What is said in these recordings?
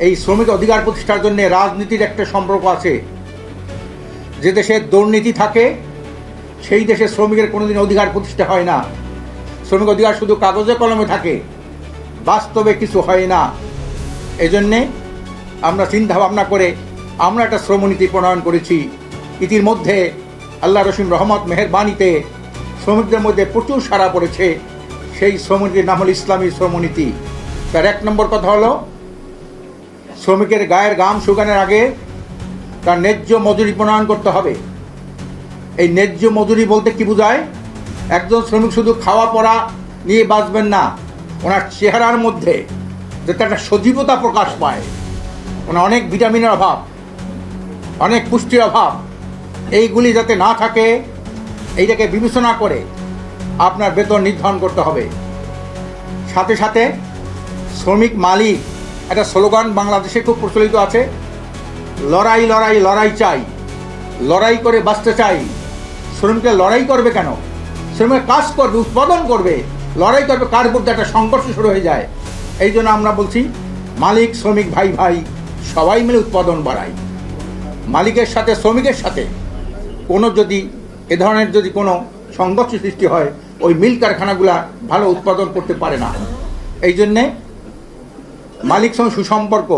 এই শ্রমিক অধিকার প্রতিষ্ঠার জন্য রাজনীতির একটা সম্পর্ক আছে। যে দেশে দুর্নীতি থাকে সেই দেশে শ্রমিকের কোনোদিন অধিকার প্রতিষ্ঠা হয় না। শ্রমিক অধিকার শুধু কাগজে কলমে থাকে, বাস্তবে কিছু হয় না। এজন্যে আমরা চিন্তা ভাবনা করে আমরা একটা শ্রমনীতি প্রণয়ন করেছি। ইতিমধ্যে আল্লাহ রসিম রহমত মেহেরবানিতে শ্রমিকদের মধ্যে প্রচুর সাড়া পড়েছে। সেই শ্রমনীতির নাম হল ইসলামী শ্রমনীতি। তার 1 নম্বর কথা হলো, শ্রমিকের গায়ের ঘাম শুকানোর আগে তার ন্যায্য মজুরি প্রণয়ন করতে হবে। এই ন্যায্য মজুরি বলতে কি বোঝায়? একজন শ্রমিক শুধু খাওয়া পড়া নিয়ে বাঁচবেন না, ওনার চেহারার মধ্যে যাতে একটা সজীবতা প্রকাশ পায়, ওনার অনেক ভিটামিনের অভাব, অনেক পুষ্টির অভাব, এইগুলি যাতে না থাকে, এইটাকে বিবেচনা করে আপনার বেতন নির্ধারণ করতে হবে। সাথে সাথে শ্রমিক মালিক একটা স্লোগান বাংলাদেশে খুব প্রচলিত আছে, লড়াই লড়াই লড়াই চাই, লড়াই করে বাঁচতে চাই। শ্রমিকরা লড়াই করবে কেন? শ্রমিক কাজ করবে, উৎপাদন করবে, লড়াই করবে কার মধ্যে একটা সংঘর্ষ শুরু হয়ে যায়। এই জন্য আমরা বলছি মালিক শ্রমিক ভাই ভাই সবাই মিলে উৎপাদন বাড়াই। মালিকের সাথে শ্রমিকের সাথে কোনো যদি এ ধরনের যদি কোনো সংঘর্ষ সৃষ্টি হয়, ওই মিল কারখানাগুলা ভালো উৎপাদন করতে পারে না। এই জন্যে মালিক সঙ্গে সুসম্পর্ক,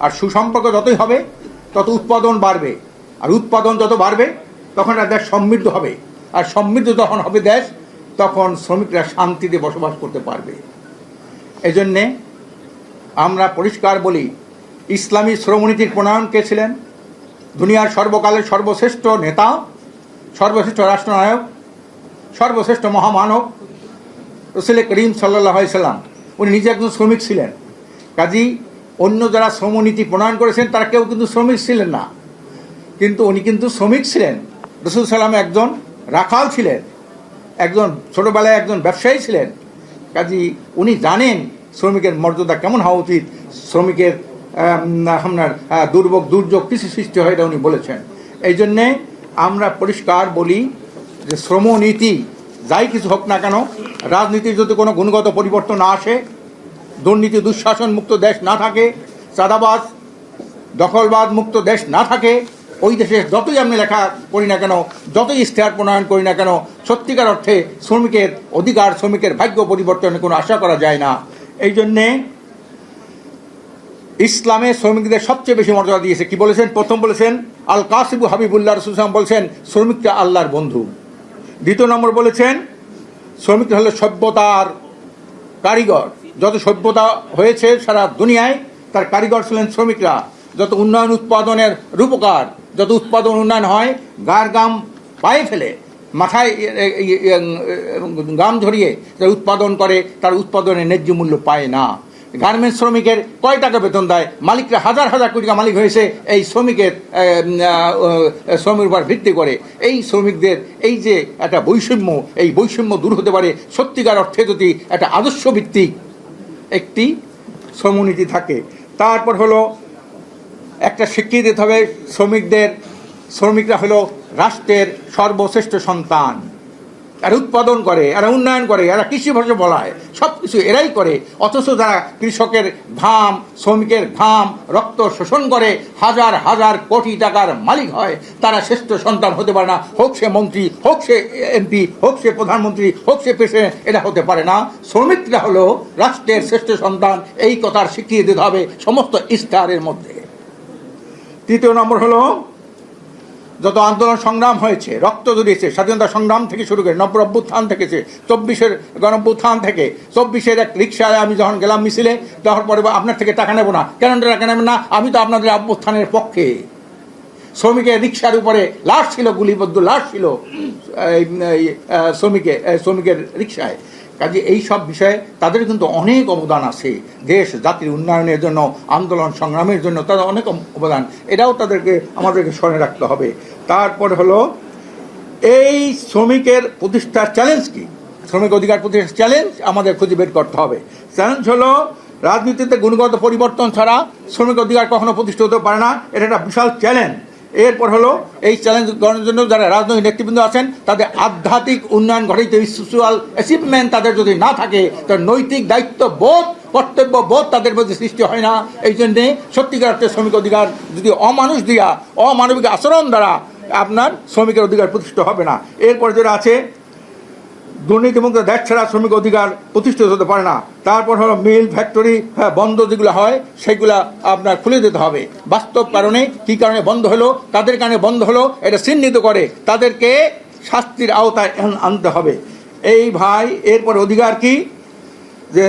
আর সুসম্পর্ক যতই হবে তত উৎপাদন বাড়বে, আর উৎপাদন যত বাড়বে তখন একটা দেশ সমৃদ্ধ হবে, আর সমৃদ্ধ যখন হবে দেশ তখন শ্রমিকরা শান্তিতে বসবাস করতে পারবে। এজন্যে আমরা পরিষ্কার বলি, ইসলামী শ্রমনীতির প্রণয়ন কে ছিলেন? দুনিয়ার সর্বকালের সর্বশ্রেষ্ঠ নেতা, সর্বশ্রেষ্ঠ রাষ্ট্রনায়ক, সর্বশ্রেষ্ঠ মহামানব রসুল করিম সাল্লাল্লাহু আলাইহি সাল্লাম। উনি নিজে একজন শ্রমিক ছিলেন। কাজেই অন্য যারা শ্রমনীতি প্রণয়ন করেছেন তারা কেউ কিন্তু শ্রমিক ছিলেন না, কিন্তু উনি কিন্তু শ্রমিক ছিলেন। রসুল সাল্লাম একজন রাখাল ছিলেন, একজন ছোটোবেলায় একজন ব্যবসায়ী ছিলেন। কাজেই উনি জানেন শ্রমিকের মর্যাদা কেমন হওয়া উচিত, শ্রমিকের আপনার দুর্ভোগ দুর্যোগ কিছু সৃষ্টি হয়, এটা উনি বলেছেন। এই জন্যে আমরা পরিষ্কার বলি যে শ্রমনীতি যাই কিছু হোক না কেন, রাজনীতির যদি কোনো গুণগত পরিবর্তন না আসে, দুর্নীতি দুঃশাসন মুক্ত দেশ না থাকে, চাঁদাবাজ দখলবাদ মুক্ত দেশ না থাকে, ওই দেশে যতই আমি লেখা করি না কেন, যতই ইশতেহার প্রণয়ন করি না কেন, সত্যিকার অর্থে শ্রমিকের অধিকার, শ্রমিকের ভাগ্য পরিবর্তনের কোনো আশা করা যায় না। এই জন্যে ইসলামে শ্রমিকদের সবচেয়ে বেশি মর্যাদা দিয়েছে। কি বলেছেন? প্রথম বলেছেন আল কাসিবু হাবিবুল্লাহ, রাসূল সাল্লাল্লাহু আলাইহি ওয়াসাল্লাম বলছেন শ্রমিকটা আল্লাহর বন্ধু। দ্বিতীয় নম্বর বলেছেন শ্রমিকরা হলো সভ্যতার কারিগর। যত সভ্যতা হয়েছে সারা দুনিয়ায় তার কারিগর ছিলেন শ্রমিকরা। যত উন্নয়ন উৎপাদনের রূপকার, যত উৎপাদন উন্নয়ন হয়, গার গাম পায়ে ফেলে, মাথায় গাম ঝরিয়ে যারা উৎপাদন করে তার উৎপাদনের ন্যায্য মূল্য পায় না। গার্মেন্টস শ্রমিকের কয় টাকা বেতন দেয়? মালিকরা হাজার হাজার কোটি টাকা মালিক হয়েছে এই শ্রমিকের শ্রমের উপর ভিত্তি করে। এই শ্রমিকদের এই যে একটা বৈষম্য, এই বৈষম্য দূর হতে পারে সত্যিকার অর্থে যদি একটা আদর্শ ভিত্তিক একটি শ্রমনীতি থাকে। তারপর হলো একটা স্বীকৃতি দিতে হবে শ্রমিকরা হলো রাষ্ট্রের সর্বশ্রেষ্ঠ সন্তান। এরা উৎপাদন করে, এরা উন্নয়ন করে, এরা কৃষি ভাষা বলা হয়, সব কিছু এরাই করে। অথচ যারা কৃষকের ঘাম, শ্রমিকের ঘাম, রক্ত শোষণ করে হাজার হাজার কোটি টাকার মালিক হয়, তারা শ্রেষ্ঠ সন্তান হতে পারে না। হোক সে মন্ত্রী, হোক সে এমপি, হোক সে প্রধানমন্ত্রী, হোক সে প্রেসিডেন্ট, এটা হতে পারে না। শ্রমিকরা হলো রাষ্ট্রের শ্রেষ্ঠ সন্তান, এই কথার স্বীকৃতি দিতে হবে সমস্ত ইশতেহারের মধ্যে। তৃতীয় নম্বর হলো যত আন্দোলন সংগ্রাম হয়েছে, রক্ত ঝরিয়েছে, স্বাধীনতা সংগ্রাম থেকে শুরু করে নব্য অভ্যুত্থান থেকেছে, 24-এর গণঅভ্যুত্থান থেকে, 24-এর এক রিক্সায় আমি যখন গেলাম মিছিলে, তখন পরে আপনার থেকে টাকা নেব না। কেন টাকা নেবেন না? আমি তো আপনাদের অভ্যুত্থানের পক্ষে। শ্রমিকের রিক্সার উপরে লাশ ছিল, গুলিবদ্ধ লাশ ছিল শ্রমিকের রিক্সায়। কাজে এই সব বিষয়ে তাদের কিন্তু অনেক অবদান আছে। দেশ জাতির উন্নয়নের জন্য, আন্দোলন সংগ্রামের জন্য তাদের অনেক অবদান, এটাও আমাদেরকে স্মরণে রাখতে হবে। তারপর হলো এই শ্রমিকের প্রতিষ্ঠার চ্যালেঞ্জ কি? শ্রমিক অধিকার প্রতিষ্ঠার চ্যালেঞ্জ আমাদের খুঁজে বের করতে হবে। চ্যালেঞ্জ হলো রাজনীতিতে গুণগত পরিবর্তন ছাড়া শ্রমিক অধিকার কখনো প্রতিষ্ঠিত হতে পারে না, এটা একটা বিশাল চ্যালেঞ্জ। এরপর হলো এই চ্যালেঞ্জ গ্রহণের জন্য যারা রাজনৈতিক নেতৃবৃন্দ আছেন তাদের আধ্যাত্মিক উন্নয়ন ঘটাইতে, স্পিরিচুয়াল অ্যাচিভমেন্ট তাদের যদি না থাকে, তার নৈতিক দায়িত্ব বোধ কর্তব্য বোধ তাদের মধ্যে সৃষ্টি হয় না। এই জন্যে সত্যিকার অর্থে শ্রমিক অধিকার যদি অমানুষ দিয়া, অমানবিক আচরণ দ্বারা আপনার শ্রমিকের অধিকার প্রতিষ্ঠিত হবে না। এরপর যেটা আছে, দুর্নীতিমুক্ত দেশ ছাড়া শ্রমিক অধিকার প্রতিষ্ঠিত হতে পারে না। তারপর হলো মিল, ফ্যাক্টরি বন্ধ যেগুলো হয় সেগুলা আপনার খুলে দিতে হবে। বাস্তব কারণে কী কারণে বন্ধ হলো, তাদের কারণে বন্ধ হলো, এটা চিহ্নিত করে তাদেরকে শাস্তির আওতায় আনতে হবে। এই ভাই এরপর অধিকার কি, যে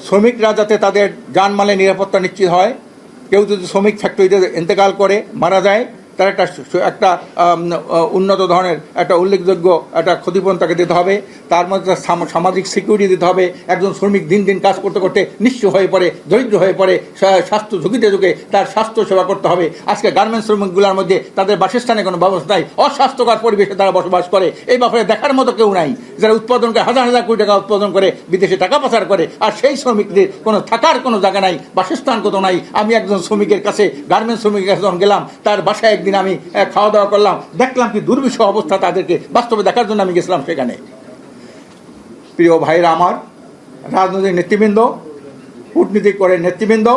শ্রমিকরা যাতে তাদের জানমালের নিরাপত্তা নিশ্চিত হয়। কেউ যদি শ্রমিক ফ্যাক্টরিতে ইন্তেকাল করে মারা যায়, তার একটা উন্নত ধরনের একটা উল্লেখযোগ্য একটা ক্ষতিপূরণ তাকে দিতে হবে। তার মধ্যে সামাজিক সিকিউরিটি দিতে হবে। একজন শ্রমিক দিন দিন কাজ করতে করতে নিঃস্ব হয়ে পড়ে, দরিদ্র হয়ে পড়ে, স্বাস্থ্য ঝুঁকিতে ঝুঁকে তার স্বাস্থ্য সেবা করতে হবে। আজকে গার্মেন্টস শ্রমিকগুলোর মধ্যে তাদের বাসস্থানে কোনো ব্যবস্থা নাই, অস্বাস্থ্যকর পরিবেশে তারা বসবাস করে। এই ব্যাপারে দেখার মতো কেউ নাই। যারা উৎপাদন করে হাজার হাজার কোটি টাকা উৎপাদন করে বিদেশে টাকা পাচার করে, আর সেই শ্রমিকদের কোনো থাকার কোনো জায়গা নাই, বাসস্থান কোথাও নাই। আমি একজন শ্রমিকের কাছে, গার্মেন্টস শ্রমিকের কাছে যখন গেলাম, তার বাসায় একদিন আমি খাওয়া দাওয়া করলাম, দেখলাম কি দুর্বিষহ অবস্থা, তাদেরকে বাস্তবে দেখার জন্য আমি গেছিলাম সেখানে। প্রিয় ভাইরা আমার, রাজনৈতিক নেতৃবৃন্দ, কূটনীতিক করে নেতৃবৃন্দ,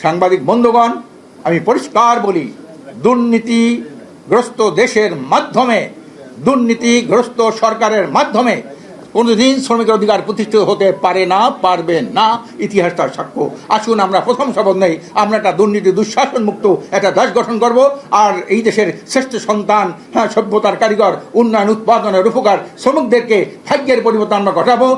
সাংবাদিক বন্ধুগণ, আমি পরিষ্কার বলি, দুর্নীতিগ্রস্ত দেশের মাধ্যমে, দুর্নীতিগ্রস্ত সরকারের মাধ্যমে কোনোদিন শ্রমিকের অধিকার প্রতিষ্ঠিত হতে পারে না, পারবে না। ইতিহাস তার সাক্ষ্য। আসুন আমরা প্রথম শপথ নেই, আমরা একটা দুর্নীতি দুঃশাসন মুক্ত একটা দেশ গঠন করব, আর এই দেশের শ্রেষ্ঠ সন্তান, সভ্যতার কারিগর, উন্নয়ন উৎপাদনের উপকার শ্রমিকদেরকে ভাগ্যের পরিবর্তন আমরা ঘটাবো।